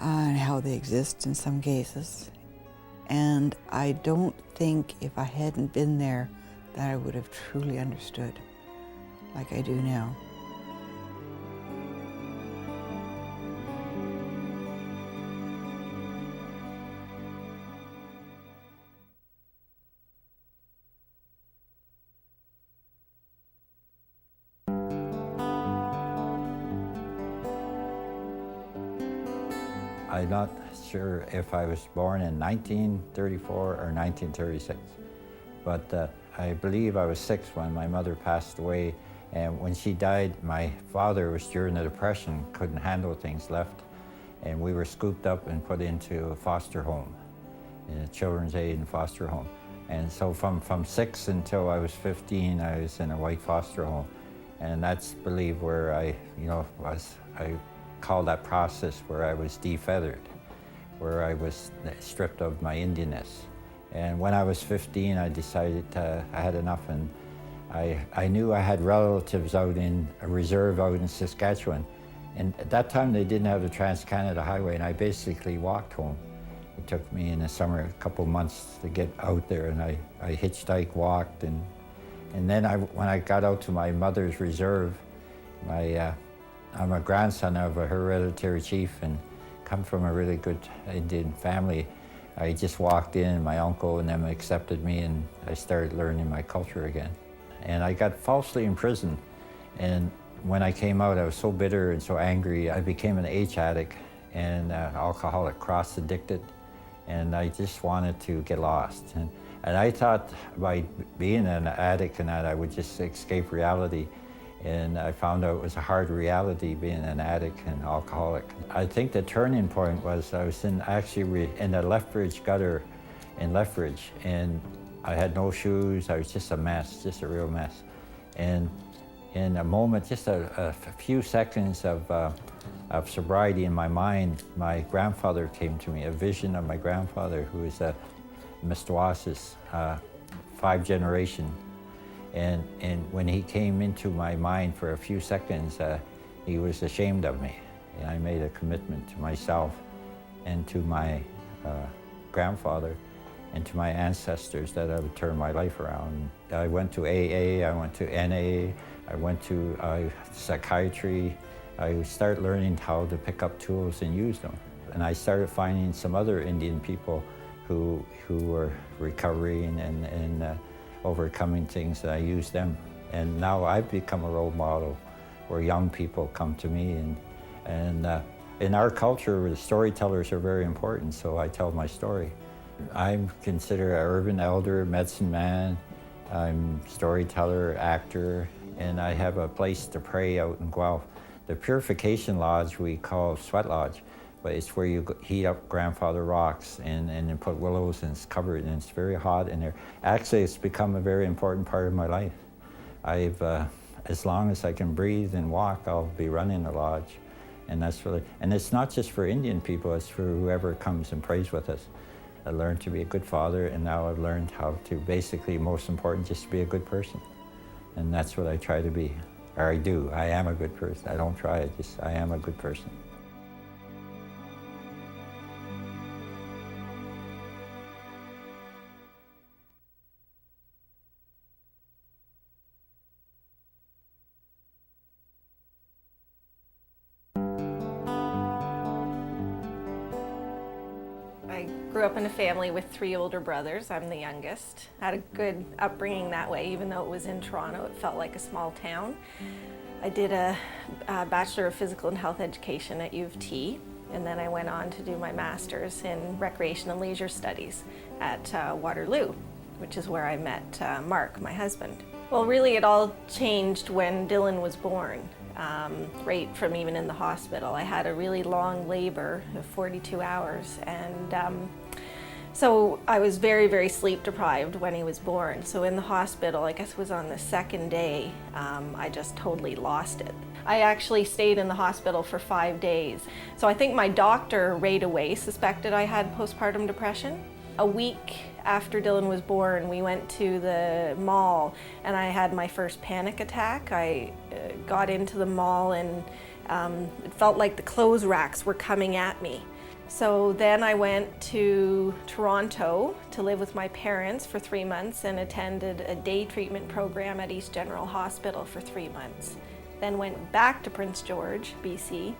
and how they exist in some cases. And I don't think if I hadn't been there that I would have truly understood like I do now. I'm not sure if I was born in 1934 or 1936, but I believe I was 6 when my mother passed away. And when she died, my father was during the Depression, couldn't handle things, left, and we were scooped up and put into a foster home, in a children's aid and foster home. And so from 6 until I was 15, I was in a white foster home. And that's believed where I call that process where I was defeathered, where I was stripped of my Indianness. And when I was 15, I decided I had enough, and I knew I had relatives out in a reserve out in Saskatchewan. And at that time, they didn't have the Trans-Canada Highway, and I basically walked home. It took me in the summer a couple months to get out there, and I hitchhiked, walked, and then when I got out to my mother's reserve, I'm a grandson of a hereditary chief and come from a really good Indian family. I just walked in, and my uncle and them accepted me, and I started learning my culture again. And I got falsely imprisoned, and when I came out, I was so bitter and so angry. I became an H addict and alcoholic, cross-addicted, and I just wanted to get lost. And I thought by being an addict and that I would just escape reality. And I found out it was a hard reality being an addict and alcoholic. I think the turning point was I was in the Lethbridge gutter in Lethbridge, and I had no shoes. I was just a mess, just a real mess. And in a moment, just a few seconds of sobriety in my mind, my grandfather came to me, a vision of my grandfather, who is a Mistwasis, 5 generation. And when he came into my mind for a few seconds, he was ashamed of me. And I made a commitment to myself and to my grandfather and to my ancestors that I would turn my life around. I went to AA, I went to NA, I went to psychiatry. I started learning how to pick up tools and use them. And I started finding some other Indian people who were recovering and overcoming things, that I use them. And now I've become a role model where young people come to me, and in our culture, the storytellers are very important, so I tell my story. I'm considered an urban elder, medicine man, I'm storyteller, actor, and I have a place to pray out in Guelph. The purification lodge we call sweat lodge, but it's where you heat up grandfather rocks and then put willows, and it's covered, and it's very hot in there. Actually, it's become a very important part of my life. As long as I can breathe and walk, I'll be running the lodge. And it's not just for Indian people, it's for whoever comes and prays with us. I learned to be a good father, and now I've learned how to basically, most important, just to be a good person. And that's what I try to be, or I do. I am a good person. I don't try, I am a good person. I grew up in a family with 3 older brothers. I'm the youngest. I had a good upbringing that way. Even though it was in Toronto, it felt like a small town. I did a Bachelor of Physical and Health Education at U of T, and then I went on to do my Master's in Recreation and Leisure Studies at Waterloo, which is where I met Mark, my husband. Well, really it all changed when Dylan was born. Right from even in the hospital. I had a really long labor of 42 hours, and so I was very, very sleep deprived when he was born. So in the hospital, I guess it was on the 2nd day, I just totally lost it. I actually stayed in the hospital for 5 days. So I think my doctor right away suspected I had postpartum depression. A week after Dylan was born, we went to the mall, and I had my first panic attack. I got into the mall, and it felt like the clothes racks were coming at me. So then I went to Toronto to live with my parents for 3 months and attended a day treatment program at East General Hospital for 3 months. Then went back to Prince George, BC,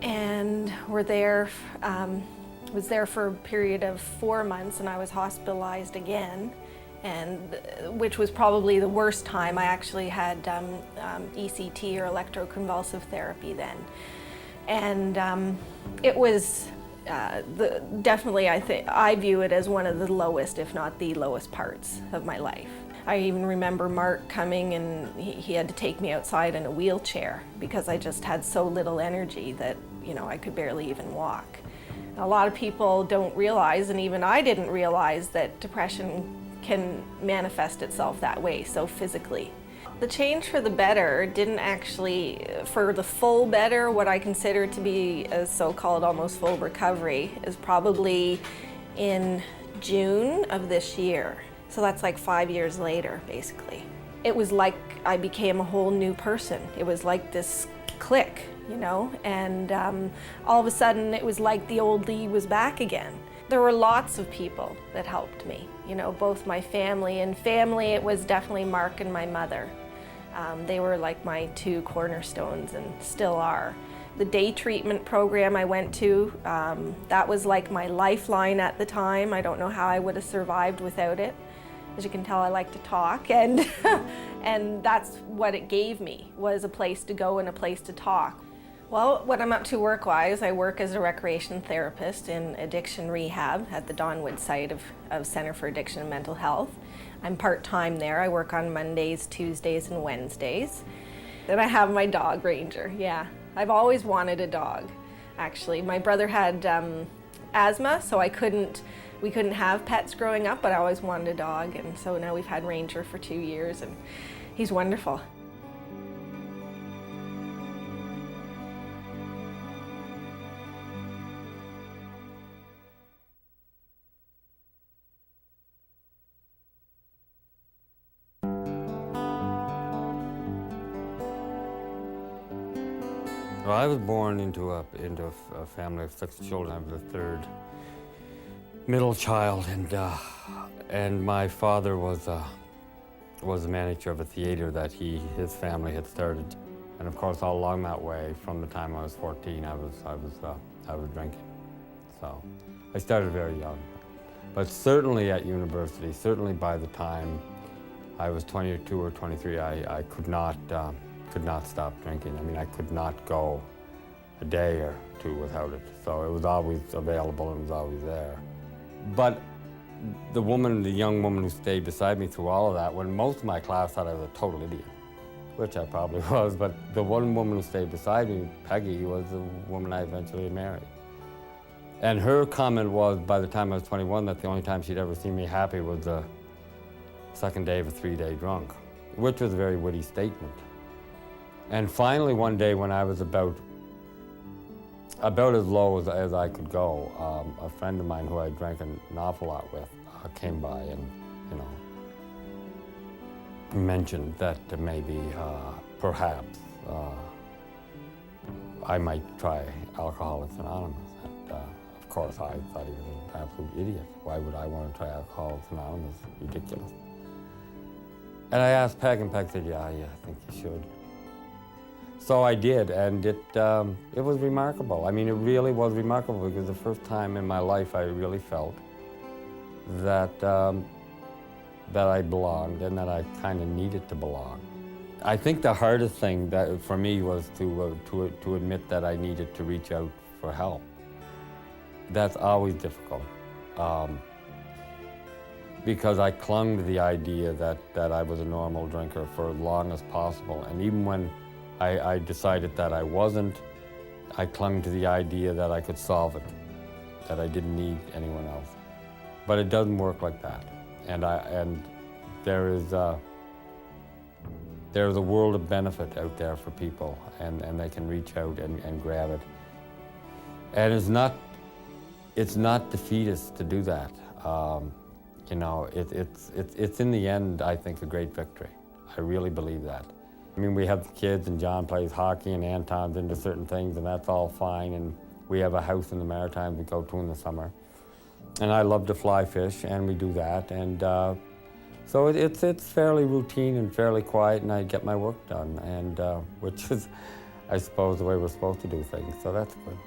and was there for a period of 4 months, and I was hospitalized again, and which was probably the worst time. I actually had ECT, or electroconvulsive therapy, then. And it was definitely, I view it as one of the lowest, if not the lowest parts of my life. I even remember Mark coming, and he had to take me outside in a wheelchair because I just had so little energy that, you know, I could barely even walk. A lot of people don't realize, and even I didn't realize, that depression can manifest itself that way, so physically. The change for the better didn't actually, for the full better, what I consider to be a so-called almost full recovery, is probably in June of this year. So that's like 5 years later, basically. It was like I became a whole new person. It was like this click, you know, and all of a sudden it was like the old Lee was back again. There were lots of people that helped me, you know, both my family, and family, it was definitely Mark and my mother. They were like my two cornerstones, and still are. The day treatment program I went to, that was like my lifeline at the time. I don't know how I would have survived without it. As you can tell, I like to talk, and and that's what it gave me, was a place to go and a place to talk. Well, what I'm up to work-wise, I work as a recreation therapist in addiction rehab at the Donwood site of Center for Addiction and Mental Health. I'm part-time there. I work on Mondays, Tuesdays, and Wednesdays. Then I have my dog, Ranger. Yeah, I've always wanted a dog, actually. My brother had asthma, so we couldn't have pets growing up, but I always wanted a dog, and so now we've had Ranger for 2 years, and he's wonderful. Well, I was born into a family of 6 children. I was the third middle child, and my father was the manager of a theater that his family had started. And of course, all along that way, from the time I was 14, I was drinking. So I started very young, but certainly at university, certainly by the time I was 22 or 23, I could not stop drinking. I mean, I could not go a day or two without it. So it was always available and it was always there. But the young woman who stayed beside me through all of that, when most of my class thought I was a total idiot, which I probably was, but the one woman who stayed beside me, Peggy, was the woman I eventually married. And her comment was, by the time I was 21, that the only time she'd ever seen me happy was the second day of a 3-day drunk, which was a very witty statement. And finally, one day when I was about as low as I could go, a friend of mine who I drank an awful lot with came by and, you know, mentioned that maybe, perhaps, I might try Alcoholics Anonymous. And, of course, I thought he was an absolute idiot. Why would I want to try Alcoholics Anonymous? Ridiculous. And I asked Peg, and Peg said, yeah, I think you should. So I did, and it was remarkable. I mean, it really was remarkable, because the first time in my life I really felt that I belonged and that I kind of needed to belong. I think the hardest thing for me was to admit that I needed to reach out for help. That's always difficult, because I clung to the idea that I was a normal drinker for as long as possible, and even when I decided that I wasn't, I clung to the idea that I could solve it, that I didn't need anyone else. But it doesn't work like that. And there's a world of benefit out there for people, and they can reach out and grab it. And it's not defeatist to do that. You know, it's in the end, I think, a great victory. I really believe that. I mean, we have the kids, and John plays hockey, and Anton's into certain things, and that's all fine, and We have a house in the Maritimes we go to in the summer. And I love to fly fish, and we do that. And so it's fairly routine and fairly quiet, and I get my work done, and which is, I suppose, the way we're supposed to do things, so that's good.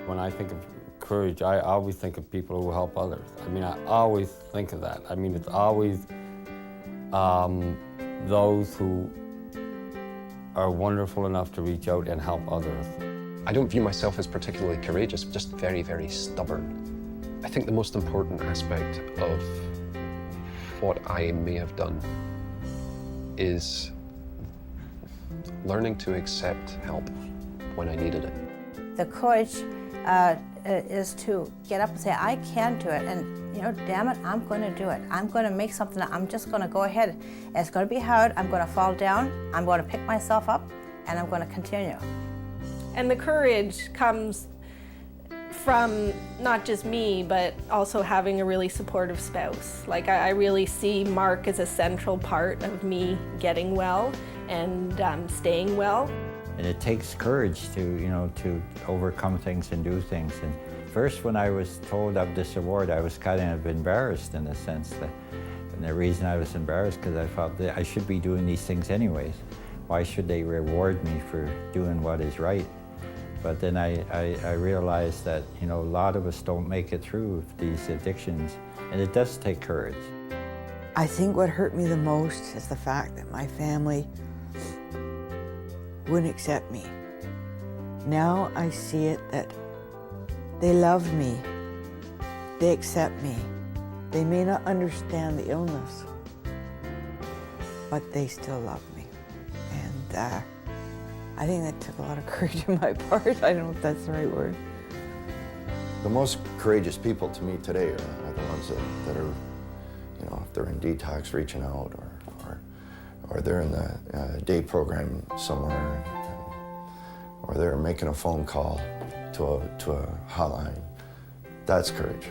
When I think of courage, I always think of people who help others. I mean, I always think of that. I mean, it's always those who are wonderful enough to reach out and help others. I don't view myself as particularly courageous, just very, very stubborn. I think the most important aspect of what I may have done is learning to accept help when I needed it. The courage is to get up and say, I can do it, and damn it, I'm going to do it. I'm going to make something, I'm just going to go ahead. It's going to be hard, I'm going to fall down, I'm going to pick myself up, and I'm going to continue. And the courage comes from not just me, but also having a really supportive spouse. Like, I really see Mark as a central part of me getting well and staying well. And it takes courage to, to overcome things and do things. And first, when I was told of this award, I was kind of embarrassed in a sense. And the reason I was embarrassed, because I felt that I should be doing these things anyways. Why should they reward me for doing what is right? But then I realized that, a lot of us don't make it through these addictions, and it does take courage. I think what hurt me the most is the fact that my family wouldn't accept me. Now I see it that they love me, they accept me. They may not understand the illness, but they still love me. And I think that took a lot of courage on my part. I don't know if that's the right word. The most courageous people to me today are the ones that are, if they're in detox, reaching out, or they're in the day program somewhere, or they're making a phone call to a hotline. That's courage.